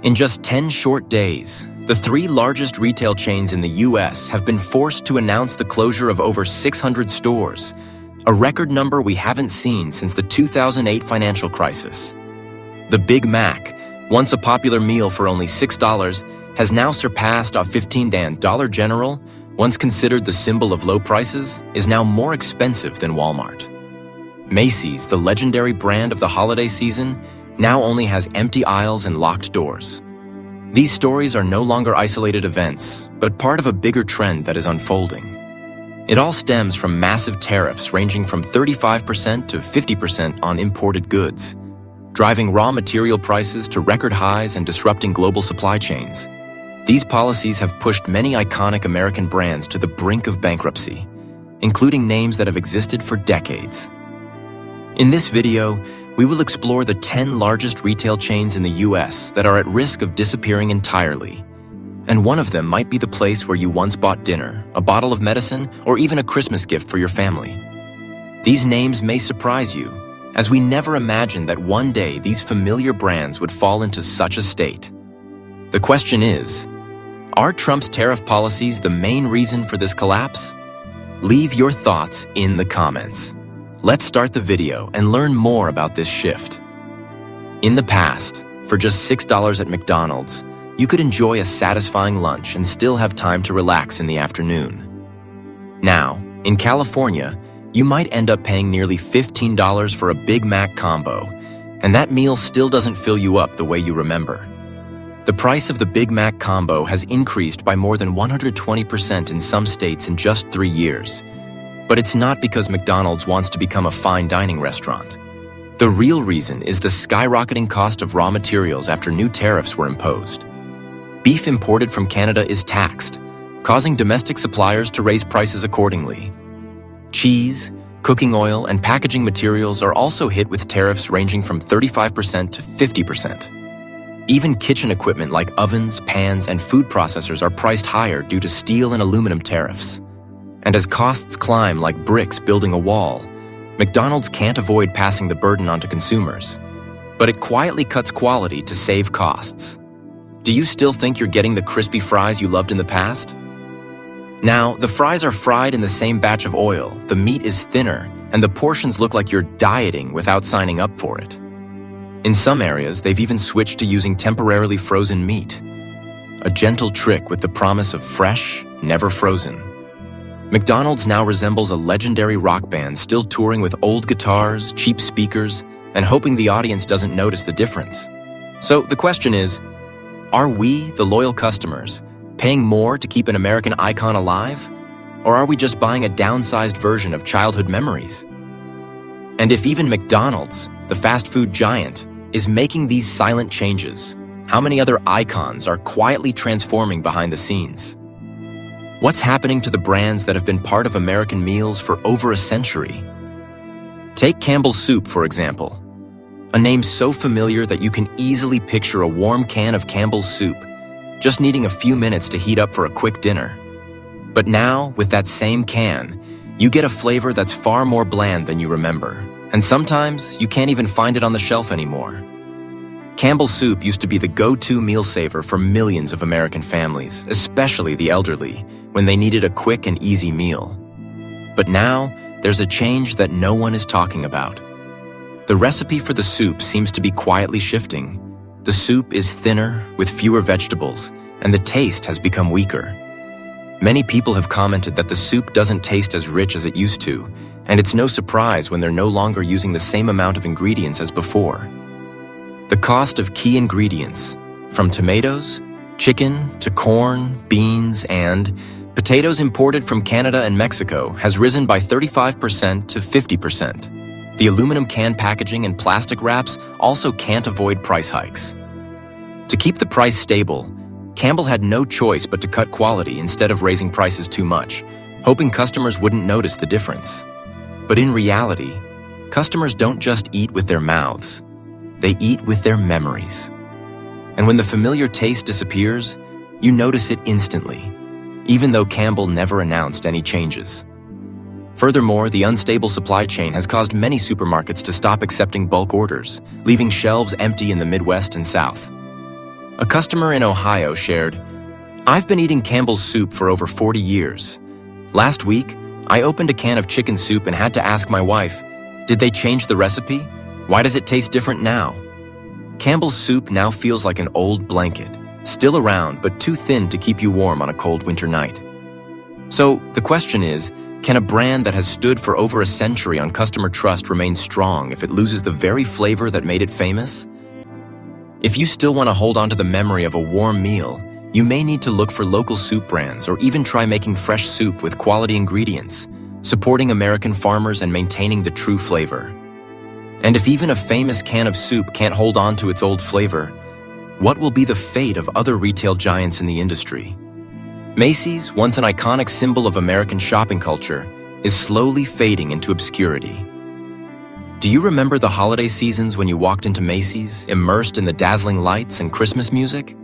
In just 10 short days, the 3 largest retail chains in the U.S. have been forced to announce the closure of over 600 stores, a record number we haven't seen since the 2008 financial crisis. The Big Mac, once a popular meal for only $6, has now surpassed a $15. Dollar General, once considered the symbol of low prices, is now more expensive than Walmart. Macy's, the legendary brand of the holiday season, now only has empty aisles and locked doors. These stories are no longer isolated events, but part of a bigger trend that is unfolding. It all stems from massive tariffs ranging from 35% to 50% on imported goods, driving raw material prices to record highs and disrupting global supply chains. These policies have pushed many iconic American brands to the brink of bankruptcy, including names that have existed for decades. In this video, we will explore the 10 largest retail chains in the U.S. that are at risk of disappearing entirely. And one of them might be the place where you once bought dinner, a bottle of medicine, or even a Christmas gift for your family. These names may surprise you, as we never imagined that one day these familiar brands would fall into such a state. The question is, are Trump's tariff policies the main reason for this collapse? Leave your thoughts in the comments. Let's start the video and learn more about this shift. In the past, for just $6 at McDonald's, you could enjoy a satisfying lunch and still have time to relax in the afternoon. Now, in California, you might end up paying nearly $15 for a Big Mac combo, and that meal still doesn't fill you up the way you remember. The price of the Big Mac combo has increased by more than 120% in some states in just 3 years. But it's not because McDonald's wants to become a fine dining restaurant. The real reason is the skyrocketing cost of raw materials after new tariffs were imposed. Beef imported from Canada is taxed, causing domestic suppliers to raise prices accordingly. Cheese, cooking oil, and packaging materials are also hit with tariffs ranging from 35% to 50%. Even kitchen equipment like ovens, pans, and food processors are priced higher due to steel and aluminum tariffs. And as costs climb like bricks building a wall, McDonald's can't avoid passing the burden onto consumers. But it quietly cuts quality to save costs. Do you still think you're getting the crispy fries you loved in the past? Now, the fries are fried in the same batch of oil, the meat is thinner, and the portions look like you're dieting without signing up for it. In some areas, they've even switched to using temporarily frozen meat. A gentle trick with the promise of fresh, never frozen. McDonald's now resembles a legendary rock band still touring with old guitars, cheap speakers, and hoping the audience doesn't notice the difference. So the question is, are we, the loyal customers, paying more to keep an American icon alive? Or are we just buying a downsized version of childhood memories? And if even McDonald's, the fast food giant, is making these silent changes, how many other icons are quietly transforming behind the scenes? What's happening to the brands that have been part of American meals for over a century? Take Campbell's Soup, for example. A name so familiar that you can easily picture a warm can of Campbell's Soup, just needing a few minutes to heat up for a quick dinner. But now, with that same can, you get a flavor that's far more bland than you remember, and sometimes you can't even find it on the shelf anymore. Campbell's Soup used to be the go-to meal saver for millions of American families, especially the elderly, when they needed a quick and easy meal. But now, there's a change that no one is talking about. The recipe for the soup seems to be quietly shifting. The soup is thinner, with fewer vegetables, and the taste has become weaker. Many people have commented that the soup doesn't taste as rich as it used to, and it's no surprise when they're no longer using the same amount of ingredients as before. The cost of key ingredients, from tomatoes, chicken, to corn, beans, and potatoes imported from Canada and Mexico, has risen by 35% to 50%. The aluminum can packaging and plastic wraps also can't avoid price hikes. To keep the price stable, Campbell had no choice but to cut quality instead of raising prices too much, hoping customers wouldn't notice the difference. But in reality, customers don't just eat with their mouths, they eat with their memories. And when the familiar taste disappears, you notice it instantly, even though Campbell never announced any changes. Furthermore, the unstable supply chain has caused many supermarkets to stop accepting bulk orders, leaving shelves empty in the Midwest and South. A customer in Ohio shared, "I've been eating Campbell's soup for over 40 years. Last week, I opened a can of chicken soup and had to ask my wife, did they change the recipe? Why does it taste different now?" Campbell's soup now feels like an old blanket, still around but too thin to keep you warm on a cold winter night. So the question is, can a brand that has stood for over a century on customer trust remain strong if it loses the very flavor that made it famous? If you still want to hold on to the memory of a warm meal, you may need to look for local soup brands or even try making fresh soup with quality ingredients, supporting American farmers and maintaining the true flavor. And if even a famous can of soup can't hold on to its old flavor, what will be the fate of other retail giants in the industry? Macy's, once an iconic symbol of American shopping culture, is slowly fading into obscurity. Do you remember the holiday seasons when you walked into Macy's, immersed in the dazzling lights and Christmas music?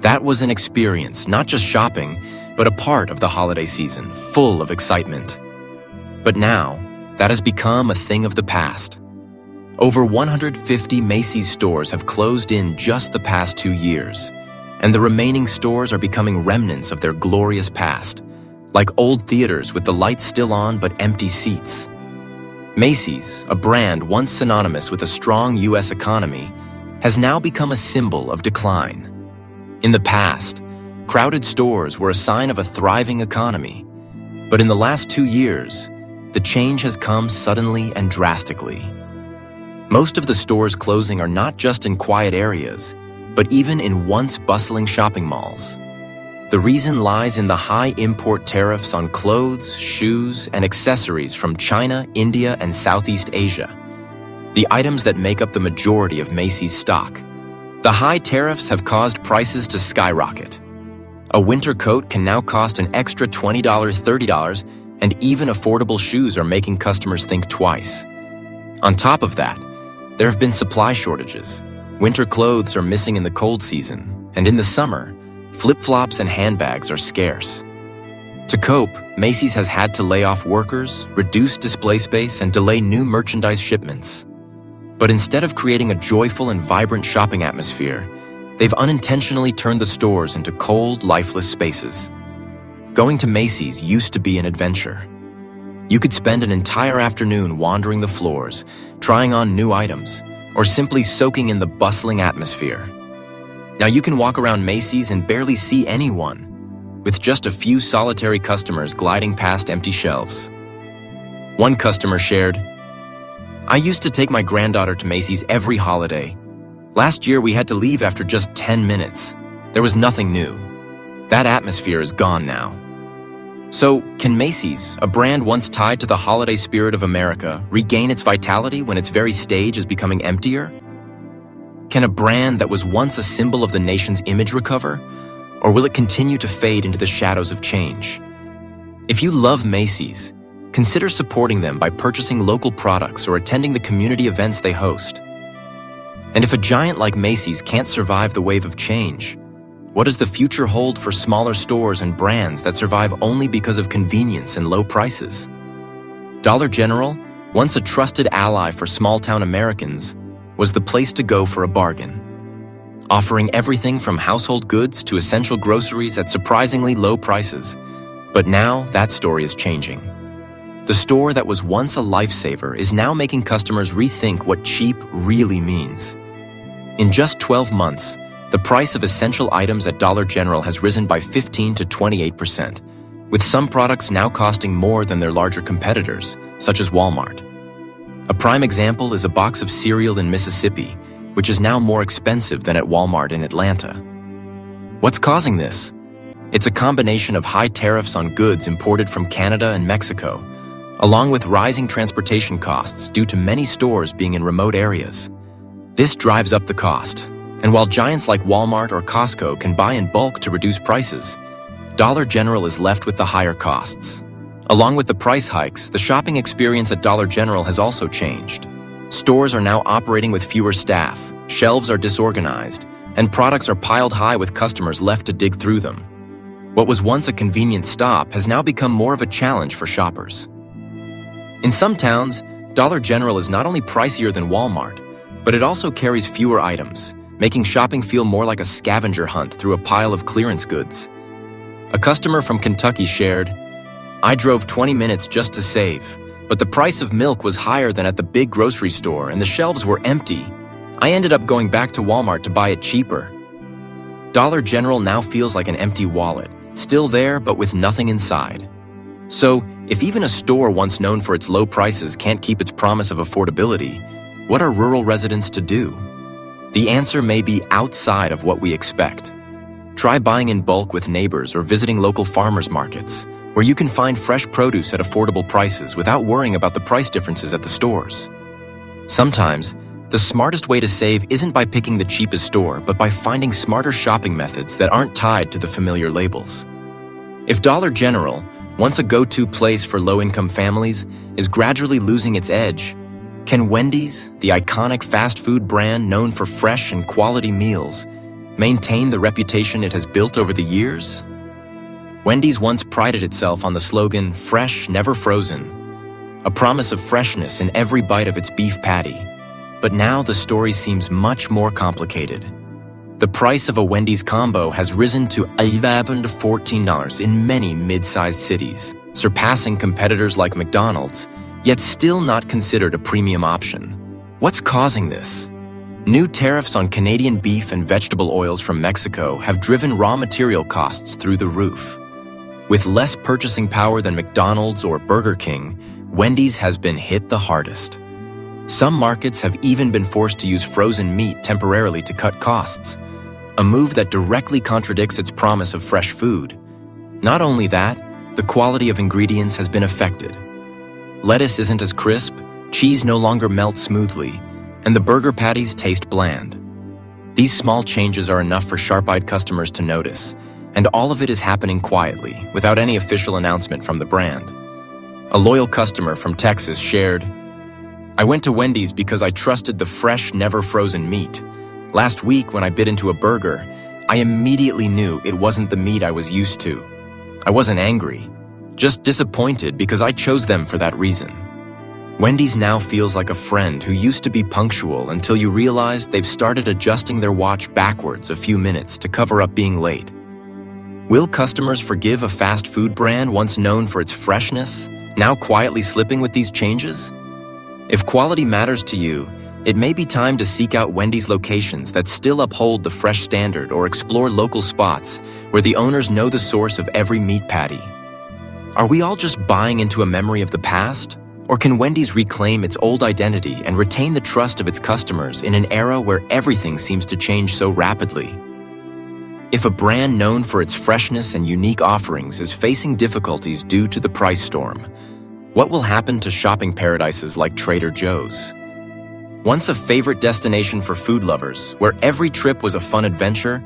That was an experience, not just shopping, but a part of the holiday season, full of excitement. But now, that has become a thing of the past. Over 150 Macy's stores have closed in just the past 2 years, and the remaining stores are becoming remnants of their glorious past, like old theaters with the lights still on but empty seats. Macy's, a brand once synonymous with a strong U.S. economy, has now become a symbol of decline. In the past, crowded stores were a sign of a thriving economy, but in the last 2 years, the change has come suddenly and drastically. Most of the stores closing are not just in quiet areas, but even in once bustling shopping malls. The reason lies in the high import tariffs on clothes, shoes, and accessories from China, India, and Southeast Asia, the items that make up the majority of Macy's stock. The high tariffs have caused prices to skyrocket. A winter coat can now cost an extra $20, $30, and even affordable shoes are making customers think twice. On top of that, there have been supply shortages. Winter clothes are missing in the cold season, and in the summer, flip-flops and handbags are scarce. To cope, Macy's has had to lay off workers, reduce display space, and delay new merchandise shipments. But instead of creating a joyful and vibrant shopping atmosphere, they've unintentionally turned the stores into cold, lifeless spaces. Going to Macy's used to be an adventure. You could spend an entire afternoon wandering the floors, trying on new items, or simply soaking in the bustling atmosphere. Now you can walk around Macy's and barely see anyone, with just a few solitary customers gliding past empty shelves. One customer shared, "I used to take my granddaughter to Macy's every holiday. Last year we had to leave after just 10 minutes. There was nothing new. That atmosphere is gone now." So, can Macy's, a brand once tied to the holiday spirit of America, regain its vitality when its very stage is becoming emptier? Can a brand that was once a symbol of the nation's image recover, or will it continue to fade into the shadows of change? If you love Macy's, consider supporting them by purchasing local products or attending the community events they host. And if a giant like Macy's can't survive the wave of change, what does the future hold for smaller stores and brands that survive only because of convenience and low prices? Dollar General, once a trusted ally for small-town Americans, was the place to go for a bargain. Offering everything from household goods to essential groceries at surprisingly low prices. But now that story is changing. The store that was once a lifesaver is now making customers rethink what cheap really means. In just 12 months, the price of essential items at Dollar General has risen by 15 to 28%, with some products now costing more than their larger competitors, such as Walmart. A prime example is a box of cereal in Mississippi, which is now more expensive than at Walmart in Atlanta. What's causing this? It's a combination of high tariffs on goods imported from Canada and Mexico, along with rising transportation costs due to many stores being in remote areas. This drives up the cost. And while giants like Walmart or Costco can buy in bulk to reduce prices, Dollar General is left with the higher costs. Along with the price hikes, the shopping experience at Dollar General has also changed. Stores are now operating with fewer staff, shelves are disorganized, and products are piled high with customers left to dig through them. What was once a convenient stop has now become more of a challenge for shoppers. In some towns, Dollar General is not only pricier than Walmart, but it also carries fewer items, making shopping feel more like a scavenger hunt through a pile of clearance goods. A customer from Kentucky shared, "I drove 20 minutes just to save, but the price of milk was higher than at the big grocery store and the shelves were empty. I ended up going back to Walmart to buy it cheaper." Dollar General now feels like an empty wallet, still there but with nothing inside. So, if even a store once known for its low prices can't keep its promise of affordability, what are rural residents to do? The answer may be outside of what we expect. Try buying in bulk with neighbors or visiting local farmers markets, where you can find fresh produce at affordable prices without worrying about the price differences at the stores. Sometimes, the smartest way to save isn't by picking the cheapest store, but by finding smarter shopping methods that aren't tied to the familiar labels. If Dollar General, once a go-to place for low-income families, is gradually losing its edge, can Wendy's, the iconic fast food brand known for fresh and quality meals, maintain the reputation it has built over the years? Wendy's once prided itself on the slogan, "Fresh, never frozen," a promise of freshness in every bite of its beef patty. But now the story seems much more complicated. The price of a Wendy's combo has risen to $11 to $14 in many mid-sized cities, surpassing competitors like McDonald's, yet still not considered a premium option. What's causing this? New tariffs on Canadian beef and vegetable oils from Mexico have driven raw material costs through the roof. With less purchasing power than McDonald's or Burger King, Wendy's has been hit the hardest. Some markets have even been forced to use frozen meat temporarily to cut costs, a move that directly contradicts its promise of fresh food. Not only that, the quality of ingredients has been affected. Lettuce isn't as crisp, cheese no longer melts smoothly, and the burger patties taste bland. These small changes are enough for sharp-eyed customers to notice, and all of it is happening quietly, without any official announcement from the brand. A loyal customer from Texas shared, "I went to Wendy's because I trusted the fresh, never-frozen meat. Last week, when I bit into a burger, I immediately knew it wasn't the meat I was used to. I wasn't angry, just disappointed because I chose them for that reason." Wendy's now feels like a friend who used to be punctual until you realize they've started adjusting their watch backwards a few minutes to cover up being late. Will customers forgive a fast food brand once known for its freshness, now quietly slipping with these changes? If quality matters to you, it may be time to seek out Wendy's locations that still uphold the fresh standard or explore local spots where the owners know the source of every meat patty. Are we all just buying into a memory of the past? Or can Wendy's reclaim its old identity and retain the trust of its customers in an era where everything seems to change so rapidly? If a brand known for its freshness and unique offerings is facing difficulties due to the price storm, what will happen to shopping paradises like Trader Joe's? Once a favorite destination for food lovers, where every trip was a fun adventure,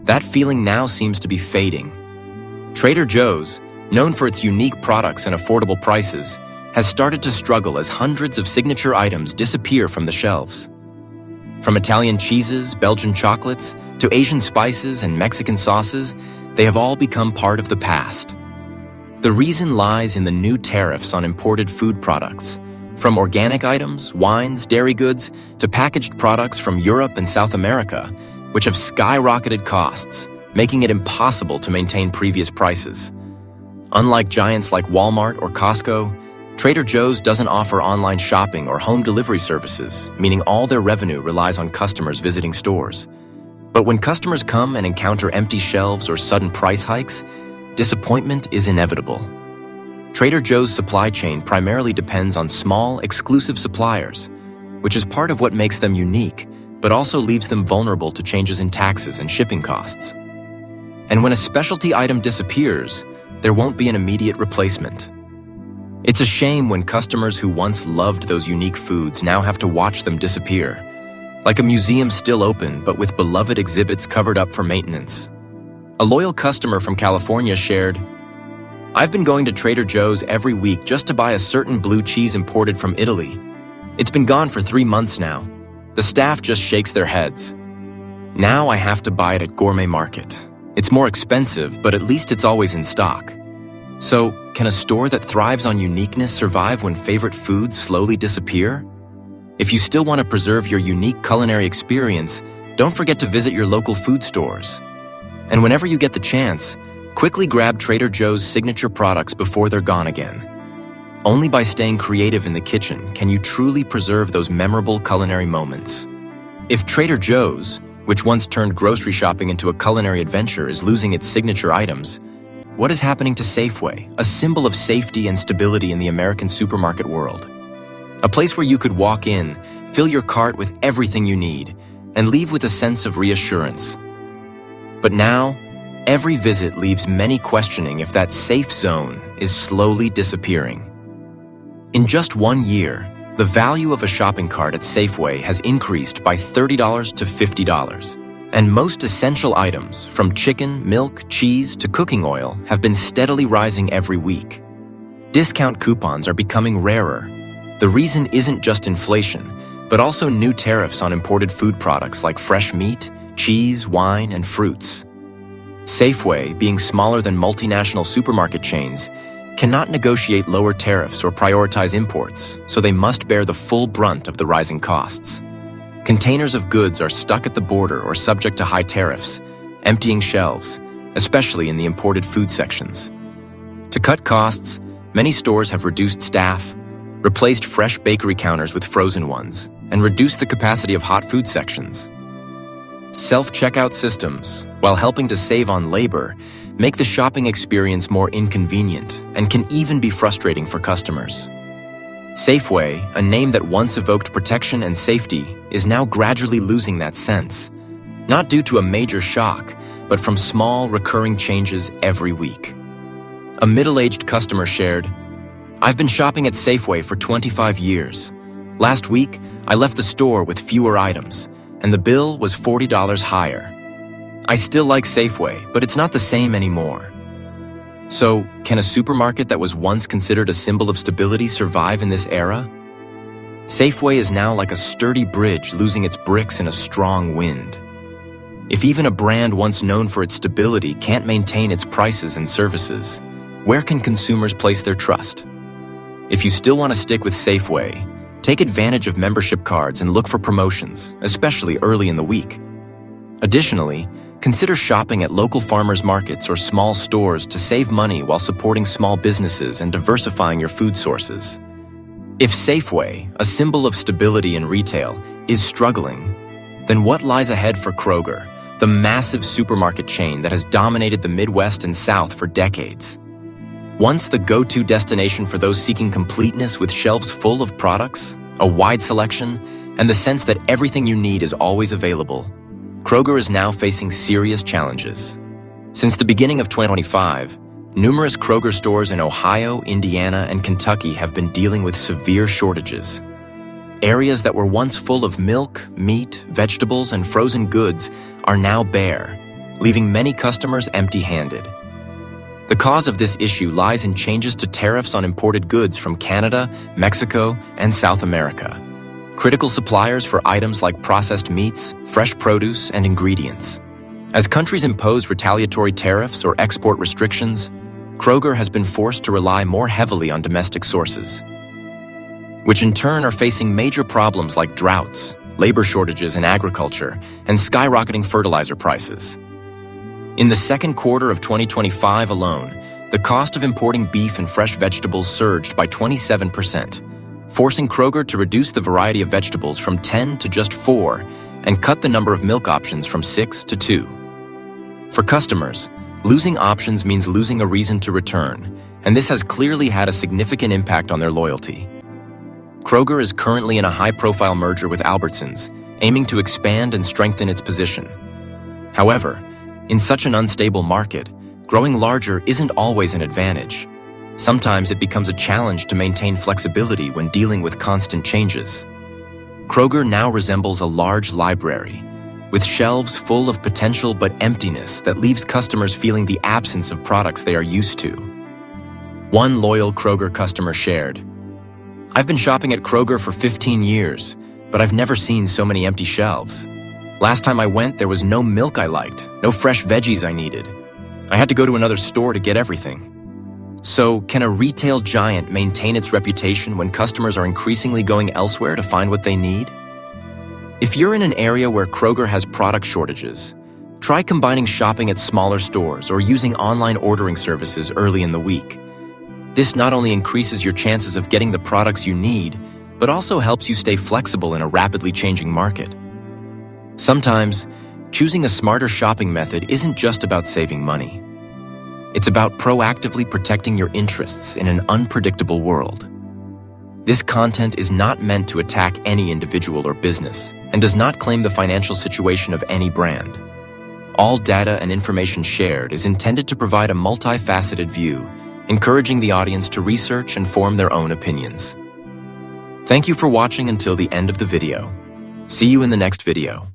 that feeling now seems to be fading. Trader Joe's, known for its unique products and affordable prices, has started to struggle as hundreds of signature items disappear from the shelves. From Italian cheeses, Belgian chocolates, to Asian spices and Mexican sauces, they have all become part of the past. The reason lies in the new tariffs on imported food products, from organic items, wines, dairy goods, to packaged products from Europe and South America, which have skyrocketed costs, making it impossible to maintain previous prices. Unlike giants like Walmart or Costco, Trader Joe's doesn't offer online shopping or home delivery services, meaning all their revenue relies on customers visiting stores. But when customers come and encounter empty shelves or sudden price hikes, disappointment is inevitable. Trader Joe's supply chain primarily depends on small, exclusive suppliers, which is part of what makes them unique, but also leaves them vulnerable to changes in taxes and shipping costs. And when a specialty item disappears, there won't be an immediate replacement. It's a shame when customers who once loved those unique foods now have to watch them disappear, like a museum still open but with beloved exhibits covered up for maintenance. A loyal customer from California shared, "I've been going to Trader Joe's every week just to buy a certain blue cheese imported from Italy. It's been gone for 3 months now. The staff just shakes their heads. Now I have to buy it at Gourmet Market. It's more expensive, but at least it's always in stock." So, can a store that thrives on uniqueness survive when favorite foods slowly disappear? If you still want to preserve your unique culinary experience, Don't forget to visit your local food stores. And whenever you get the chance, quickly grab Trader Joe's signature products before they're gone again. Only by staying creative in the kitchen can you truly preserve those memorable culinary moments. If Trader Joe's, which once turned grocery shopping into a culinary adventure, is losing its signature items, what is happening to Safeway, a symbol of safety and stability in the American supermarket world? A place where you could walk in, fill your cart with everything you need, and leave with a sense of reassurance. But now, every visit leaves many questioning if that safe zone is slowly disappearing. In just 1 year, the value of a shopping cart at Safeway has increased by $30 to $50, and most essential items, from chicken, milk, cheese, to cooking oil, have been steadily rising every week. Discount coupons are becoming rarer. The reason isn't just inflation, but also new tariffs on imported food products like fresh meat, cheese, wine, and fruits. Safeway, being smaller than multinational supermarket chains, cannot negotiate lower tariffs or prioritize imports, so they must bear the full brunt of the rising costs. Containers of goods are stuck at the border or subject to high tariffs, emptying shelves, especially in the imported food sections. To cut costs, many stores have reduced staff, replaced fresh bakery counters with frozen ones, and reduced the capacity of hot food sections. Self-checkout systems, while helping to save on labor, make the shopping experience more inconvenient and can even be frustrating for customers. Safeway, a name that once evoked protection and safety, is now gradually losing that sense, not due to a major shock, but from small, recurring changes every week. A middle-aged customer shared, "I've been shopping at Safeway for 25 years. Last week, I left the store with fewer items, and the bill was $40 higher. I still like Safeway, but it's not the same anymore." So, can a supermarket that was once considered a symbol of stability survive in this era? Safeway is now like a sturdy bridge losing its bricks in a strong wind. If even a brand once known for its stability can't maintain its prices and services, where can consumers place their trust? If you still want to stick with Safeway, take advantage of membership cards and look for promotions, especially early in the week. Additionally, consider shopping at local farmers markets or small stores to save money while supporting small businesses and diversifying your food sources. If Safeway, a symbol of stability in retail, is struggling, then what lies ahead for Kroger, the massive supermarket chain that has dominated the Midwest and South for decades? Once the go-to destination for those seeking completeness with shelves full of products, a wide selection, and the sense that everything you need is always available, Kroger is now facing serious challenges. Since the beginning of 2025, numerous Kroger stores in Ohio, Indiana, and Kentucky have been dealing with severe shortages. Areas that were once full of milk, meat, vegetables, and frozen goods are now bare, leaving many customers empty-handed. The cause of this issue lies in changes to tariffs on imported goods from Canada, Mexico, and South America, critical suppliers for items like processed meats, fresh produce, and ingredients. As countries impose retaliatory tariffs or export restrictions, Kroger has been forced to rely more heavily on domestic sources, which in turn are facing major problems like droughts, labor shortages in agriculture, and skyrocketing fertilizer prices. In the second quarter of 2025 alone, the cost of importing beef and fresh vegetables surged by 27%, forcing Kroger to reduce the variety of vegetables from 10 to just 4 and cut the number of milk options from 6 to 2. For customers, losing options means losing a reason to return, and this has clearly had a significant impact on their loyalty. Kroger is currently in a high-profile merger with Albertsons, aiming to expand and strengthen its position. However, in such an unstable market, growing larger isn't always an advantage. Sometimes it becomes a challenge to maintain flexibility when dealing with constant changes. Kroger now resembles a large library, with shelves full of potential but emptiness that leaves customers feeling the absence of products they are used to. One loyal Kroger customer shared, "I've been shopping at Kroger for 15 years, but I've never seen so many empty shelves. Last time I went, there was no milk I liked, no fresh veggies I needed. I had to go to another store to get everything." So, can a retail giant maintain its reputation when customers are increasingly going elsewhere to find what they need? If you're in an area where Kroger has product shortages, try combining shopping at smaller stores or using online ordering services early in the week. This not only increases your chances of getting the products you need, but also helps you stay flexible in a rapidly changing market. Sometimes, choosing a smarter shopping method isn't just about saving money. It's about proactively protecting your interests in an unpredictable world. This content is not meant to attack any individual or business and does not claim the financial situation of any brand. All data and information shared is intended to provide a multifaceted view, encouraging the audience to research and form their own opinions. Thank you for watching until the end of the video. See you in the next video.